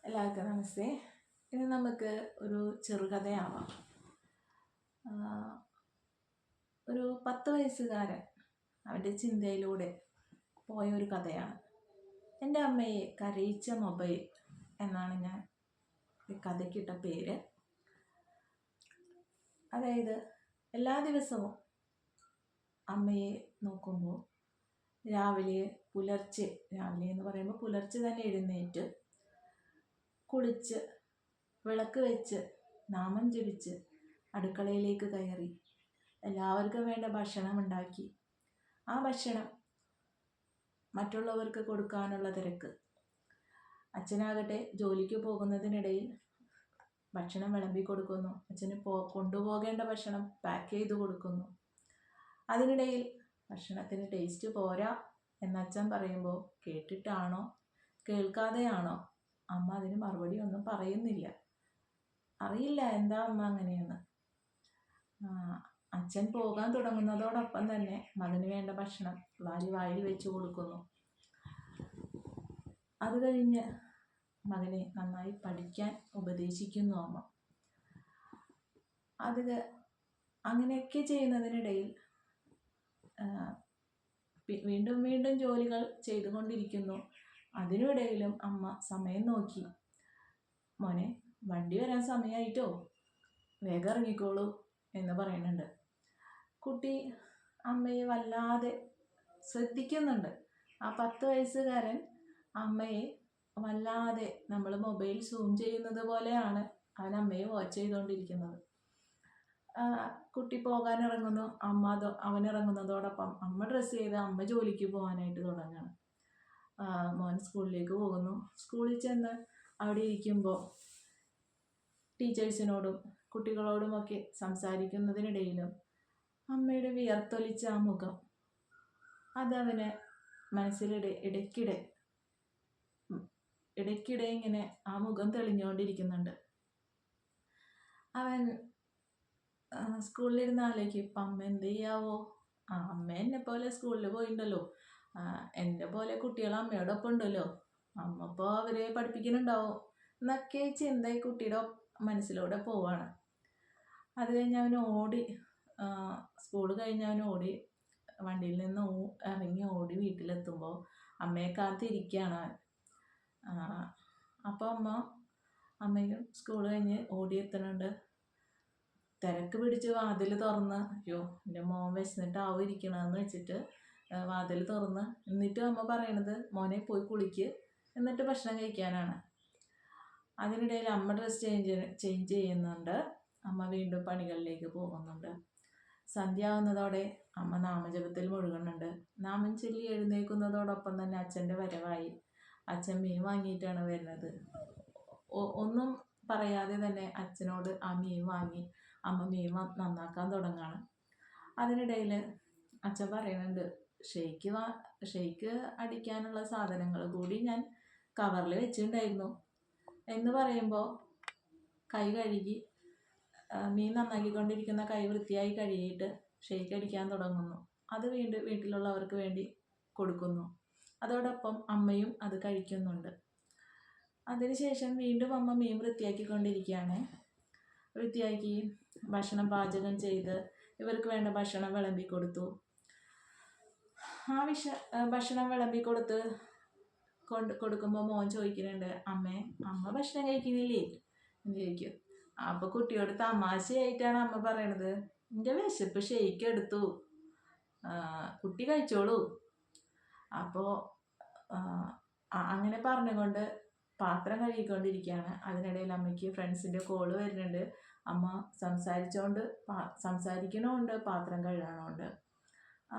എല്ലാവർക്കും നമസ്തേ. ഇനി നമുക്ക് ഒരു ചെറുകഥയാവാം. ഒരു 10 വയസ്സുകാരൻ അവൻ്റെ ചിന്തയിലൂടെ പോയ ഒരു കഥയാണ്. എൻ്റെ അമ്മയെ കരയിച്ച മൊബൈൽ എന്നാണ് ഞാൻ ഈ കഥയ്ക്കിട്ട പേര്. അതായത് എല്ലാ ദിവസവും അമ്മയെ നോക്കുമ്പോൾ രാവിലെ എന്ന് പറയുമ്പോൾ പുലർച്ചെ തന്നെ എഴുന്നേറ്റ് കുളിച്ച് വിളക്ക് വെച്ച് നാമം ജപിച്ച് അടുക്കളയിലേക്ക് കയറി എല്ലാവർക്കും വേണ്ട ഭക്ഷണം ഉണ്ടാക്കി ആ ഭക്ഷണം മറ്റുള്ളവർക്ക് കൊടുക്കാനുള്ള തിരക്ക്. അച്ഛനാകട്ടെ ജോലിക്ക് പോകുന്നതിനിടയിൽ ഭക്ഷണം വിളമ്പി കൊടുക്കുന്നു. അച്ഛന് കൊണ്ടുപോകേണ്ട ഭക്ഷണം പാക്ക് ചെയ്ത് കൊടുക്കുന്നു. അതിനിടയിൽ ഭക്ഷണത്തിന് ടേസ്റ്റ് പോരാ എന്നച്ഛൻ പറയുമ്പോൾ കേട്ടിട്ടാണോ കേൾക്കാതെയാണോ അമ്മ അതിന് മറുപടി ഒന്നും പറയുന്നില്ല. അറിയില്ല എന്താ അമ്മ അങ്ങനെയെന്ന്. അച്ഛൻ പോകാൻ തുടങ്ങുന്നതോടൊപ്പം തന്നെ മകന് വേണ്ട ഭക്ഷണം വായിൽ വെച്ച് കൊടുക്കുന്നു. അത് കഴിഞ്ഞ് മകനെ നന്നായി പഠിക്കാൻ ഉപദേശിക്കുന്നു അമ്മ. അങ്ങനെയൊക്കെ ചെയ്യുന്നതിനിടയിൽ വീണ്ടും വീണ്ടും ജോലികൾ ചെയ്തുകൊണ്ടിരിക്കുന്നു. അതിനിടയിലും അമ്മ സമയം നോക്കി, മോനെ വണ്ടി വരാൻ സമയമായിട്ടോ, വേഗം ഇറങ്ങിക്കോളൂ എന്ന് പറയുന്നുണ്ട്. കുട്ടി അമ്മയെ വല്ലാതെ ശ്രദ്ധിക്കുന്നുണ്ട്. ആ 10 വയസ്സുകാരൻ അമ്മയെ വല്ലാതെ, നമ്മൾ മൊബൈൽ സൂം ചെയ്യുന്നത് പോലെയാണ് അവൻ അമ്മയെ വാച്ച് ചെയ്തുകൊണ്ടിരിക്കുന്നത്. കുട്ടി പോകാൻ ഇറങ്ങുന്നു. അവൻ ഇറങ്ങുന്നതോടൊപ്പം അമ്മ ഡ്രസ്സ് ചെയ്ത് അമ്മ ജോലിക്ക് പോകാനായിട്ട് തുടങ്ങുകയാണ്. മോൻ സ്കൂളിലേക്ക് പോകുന്നു. സ്കൂളിൽ ചെന്ന് അവിടെ ഇരിക്കുമ്പോൾ ടീച്ചേഴ്സിനോടും കുട്ടികളോടുമൊക്കെ സംസാരിക്കുന്നതിനിടയിലും അമ്മയുടെ വിയർത്തൊലിച്ച ആ മുഖം അതവന് മനസ്സിലിടെ ഇടയ്ക്കിടെ ഇങ്ങനെ ആ മുഖം തെളിഞ്ഞുകൊണ്ടിരിക്കുന്നുണ്ട്. അവൻ സ്കൂളിലിരുന്ന് ആലോചിക്കും, ഇപ്പം അമ്മ എന്ത് ചെയ്യാവോ? അമ്മ എന്നെ പോലെ സ്കൂളിൽ പോയിണ്ടല്ലോ, എൻ്റെ പോലെ കുട്ടികൾ അമ്മയോടൊപ്പം ഉണ്ടല്ലോ, അമ്മ ഇപ്പോൾ അവരെ പഠിപ്പിക്കുന്നുണ്ടാവും എന്നൊക്കെ ചിന്ത ഈ കുട്ടിയുടെ മനസ്സിലൂടെ പോവാണ്. അത് കഴിഞ്ഞ് അവൻ സ്കൂൾ കഴിഞ്ഞ് അവൻ വണ്ടിയിൽ നിന്ന് ഇറങ്ങി വീട്ടിലെത്തുമ്പോൾ അമ്മയെ കാത്തിരിക്കുകയാണ് അവൻ. അപ്പോൾ അമ്മയും സ്കൂൾ കഴിഞ്ഞ് എത്തുന്നുണ്ട്. തിരക്ക് പിടിച്ച് വാതിൽ തുറന്ന്, അയ്യോ എൻ്റെ മോൻ വിശന്നിട്ടാവും ഇരിക്കണമെന്ന് വെച്ചിട്ട് വാതിൽ തുറന്ന്, എന്നിട്ടും അമ്മ പറയണത് മോനെ പോയി കുളിക്ക് എന്നിട്ട് ഭക്ഷണം കഴിക്കാനാണ്. അതിനിടയിൽ അമ്മ ഡ്രസ് ചേഞ്ച് ചെയ്യുന്നുണ്ട്. അമ്മ വീണ്ടും പണികളിലേക്ക് പോകുന്നുണ്ട്. സന്ധ്യ ആവുന്നതോടെ അമ്മ നാമജപത്തിൽ മുഴുകുന്നുണ്ട്. നാമം ചൊല്ലി എഴുന്നേൽക്കുന്നതോടൊപ്പം തന്നെ അച്ഛൻ്റെ വരവായി. അച്ഛൻ മീൻ വാങ്ങിയിട്ടാണ് വരുന്നത്. ഒന്നും പറയാതെ തന്നെ അച്ഛനോട് ആ മീൻ വാങ്ങി അമ്മ മീൻ നന്നാക്കാൻ തുടങ്ങുകയാണ്. അതിനിടയിൽ അച്ഛൻ പറയുന്നുണ്ട്, ഷെയ്ക്ക് അടിക്കാനുള്ള സാധനങ്ങൾ കൂടി ഞാൻ കവറിൽ വെച്ചിട്ടുണ്ടായിരുന്നു എന്ന് പറയുമ്പോൾ കൈ കഴുകി മീൻ നന്നാക്കിക്കൊണ്ടിരിക്കുന്ന കൈ വൃത്തിയായി കഴുകിയിട്ട് ഷെയ്ക്ക് അടിക്കാൻ തുടങ്ങുന്നു. അത് വീട്ടിലുള്ളവർക്ക് വേണ്ടി കൊടുക്കുന്നു. അതോടൊപ്പം അമ്മയും അത് കഴിക്കുന്നുണ്ട്. അതിനുശേഷം വീണ്ടും അമ്മ മീൻ വൃത്തിയാക്കിക്കൊണ്ടിരിക്കുകയാണ്. വൃത്തിയാക്കി ഭക്ഷണം പാചകം ചെയ്ത് ഇവർക്ക് വേണ്ട ഭക്ഷണം വിളമ്പി കൊടുത്തു. ഭക്ഷണം വിളമ്പി കൊടുക്കുമ്പോൾ മോൻ ചോദിക്കുന്നുണ്ട്, അമ്മ ഭക്ഷണം കഴിക്കുന്നില്ലേ എന്ന് ചോദിക്കും. അപ്പോൾ കുട്ടിയോട് തമാശയായിട്ടാണ് അമ്മ പറയണത്, എൻ്റെ വിശപ്പ് ഷെയ്ക്ക് എടുത്തു, കുട്ടി കഴിച്ചോളൂ. അപ്പോൾ അങ്ങനെ പറഞ്ഞുകൊണ്ട് പാത്രം കഴുകിക്കൊണ്ടിരിക്കുകയാണ്. അതിനിടയിൽ അമ്മയ്ക്ക് ഫ്രണ്ട്സിൻ്റെ കോള് വരുന്നുണ്ട്. അമ്മ സംസാരിക്കണമുണ്ട്, പാത്രം കഴുകണമുണ്ട്.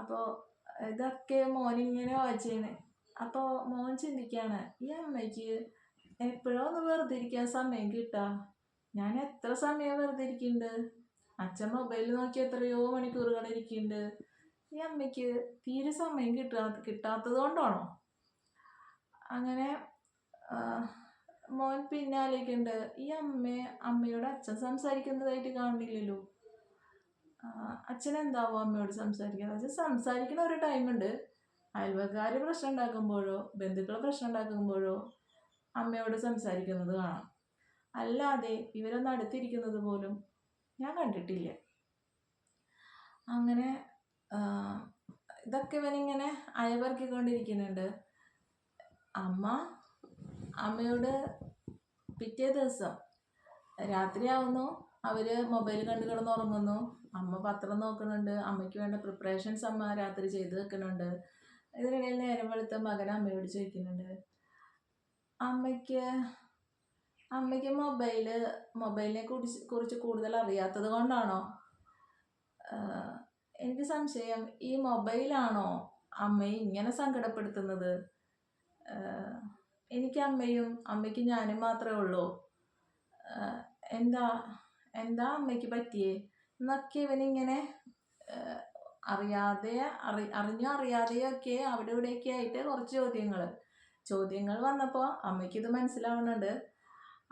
അപ്പോൾ ഇതൊക്കെ മോനിങ്ങനെ വായിച്ചേനെ. അപ്പോൾ മോൻ ചിന്തിക്കുകയാണ്, ഈ അമ്മയ്ക്ക് എപ്പോഴോ ഒന്ന് വെറുതെ ഇരിക്കാൻ സമയം കിട്ടുക, ഞാൻ എത്ര സമയം വെറുതെ ഇരിക്കുന്നുണ്ട്, അച്ഛൻ മൊബൈൽ നോക്കി എത്രയോ മണിക്കൂറുകൾ ഇരിക്കുന്നുണ്ട്, ഈ അമ്മയ്ക്ക് തീരെ സമയം കിട്ടാത്തത് കൊണ്ടാണോ? അങ്ങനെ മോൻ പിന്നെ ആലോചിക്കുന്നുണ്ട്, ഈ അമ്മയോട് അച്ഛൻ സംസാരിക്കുന്നതായിട്ട് കാണുന്നില്ലല്ലോ, അച്ഛൻ എന്താവോ അമ്മയോട് സംസാരിക്കുന്നത്? അച്ഛൻ സംസാരിക്കുന്ന ഒരു ടൈമുണ്ട്, അയൽവക്കാർ പ്രശ്നം ഉണ്ടാക്കുമ്പോഴോ ബന്ധുക്കൾ പ്രശ്നം ഉണ്ടാക്കുമ്പോഴോ അമ്മയോട് സംസാരിക്കുന്നത് കാണാം. അല്ലാതെ ഇവരൊന്നും അടുത്തിരിക്കുന്നത് പോലും ഞാൻ കണ്ടിട്ടില്ല. അങ്ങനെ ഇതൊക്കെ ഇവനിങ്ങനെ അയവർക്കിക്കൊണ്ടിരിക്കുന്നുണ്ട്. അമ്മയോട് പിറ്റേ ദിവസം രാത്രിയാവുന്നു, അവർ മൊബൈൽ കണ്ട് കിടന്നുറങ്ങുന്നു. അമ്മ പത്രം നോക്കുന്നുണ്ട്. അമ്മയ്ക്ക് വേണ്ട പ്രിപ്പറേഷൻസ് അമ്മ രാത്രി ചെയ്ത് വെക്കുന്നുണ്ട്. ഇതിനിടയിൽ നേരം വെളുത്ത മകൻ അമ്മയോട് ചോദിക്കുന്നുണ്ട്, അമ്മയ്ക്ക് മൊബൈലിനെ കുറിച്ച് കൂടുതൽ അറിയാത്തത് കൊണ്ടാണോ? എനിക്ക് സംശയം, ഈ മൊബൈലാണോ അമ്മയെ ഇങ്ങനെ സങ്കടപ്പെടുത്തുന്നത്? എനിക്ക് അമ്മയ്ക്ക് ഞാനും മാത്രമേ ഉള്ളൂ. എന്താ അമ്മയ്ക്ക് പറ്റിയേ എന്നൊക്കെ ഇവനിങ്ങനെ അറിഞ്ഞോ അറിയാതെയൊക്കെ അവിടെ ഇവിടെയൊക്കെ ആയിട്ട് കുറച്ച് ചോദ്യങ്ങൾ വന്നപ്പോൾ അമ്മയ്ക്കിത് മനസ്സിലാവുന്നുണ്ട്.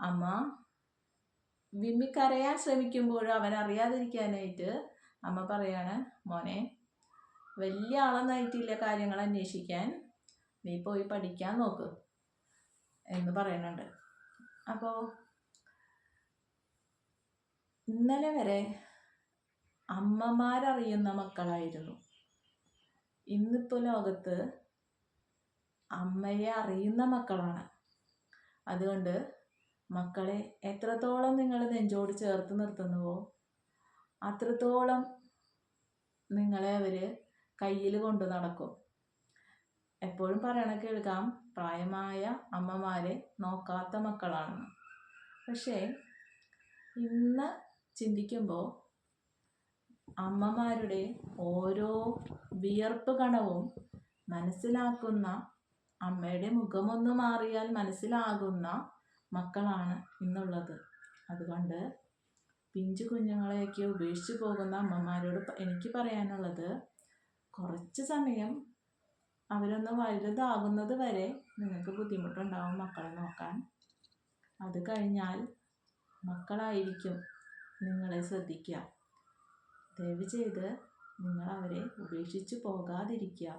അമ്മ വിമ്മിക്കരയാൻ ശ്രമിക്കുമ്പോഴും അവൻ അറിയാതിരിക്കാനായിട്ട് അമ്മ പറയാണ്, മോനെ, വലിയ ആളൊന്നായിട്ടില്ല കാര്യങ്ങൾ അന്വേഷിക്കാൻ, നീ പോയി പഠിക്കാൻ നോക്ക് എന്ന് പറയുന്നുണ്ട്. അപ്പോൾ ഇന്നലെ വരെ അമ്മമാരറിയുന്ന മക്കളായിരുന്നു. ഇന്നിപ്പോൾ ലോകത്ത് അമ്മയെ അറിയുന്ന മക്കളാണ്. അതുകൊണ്ട് മക്കളെ എത്രത്തോളം നിങ്ങൾ നെഞ്ചോട് ചേർത്ത് നിർത്തുന്നുവോ അത്രത്തോളം നിങ്ങളെ അവർ കയ്യിൽ കൊണ്ടു നടക്കും. എപ്പോഴും പറയണ കേൾക്കാം, പ്രായമായ അമ്മമാരെ നോക്കാത്ത മക്കളാണെന്ന്. പക്ഷേ ഇന്ന് ചിന്തിക്കുമ്പോൾ അമ്മമാരുടെ ഓരോ വിയർപ്പ് കണവും മനസ്സിലാക്കുന്ന, അമ്മയുടെ മുഖമൊന്ന് മാറിയാൽ മനസ്സിലാകുന്ന മക്കളാണ് ഇന്നുള്ളത്. അതുകൊണ്ട് പിഞ്ചു കുഞ്ഞുങ്ങളെയൊക്കെ ഉപേക്ഷിച്ച് പോകുന്ന അമ്മമാരോട് എനിക്ക് പറയാനുള്ളത്, കുറച്ച് സമയം അവരൊന്ന് വലുതാകുന്നത് വരെ നിങ്ങൾക്ക് ബുദ്ധിമുട്ടുണ്ടാവും മക്കളെ നോക്കാൻ. അത് കഴിഞ്ഞാൽ മക്കളായിരിക്കും നിങ്ങളെ ശ്രദ്ധിക്കുക. ദയവ് ചെയ്ത് നിങ്ങൾ അവരെ ഉപേക്ഷിച്ച് പോകാതിരിക്കുക.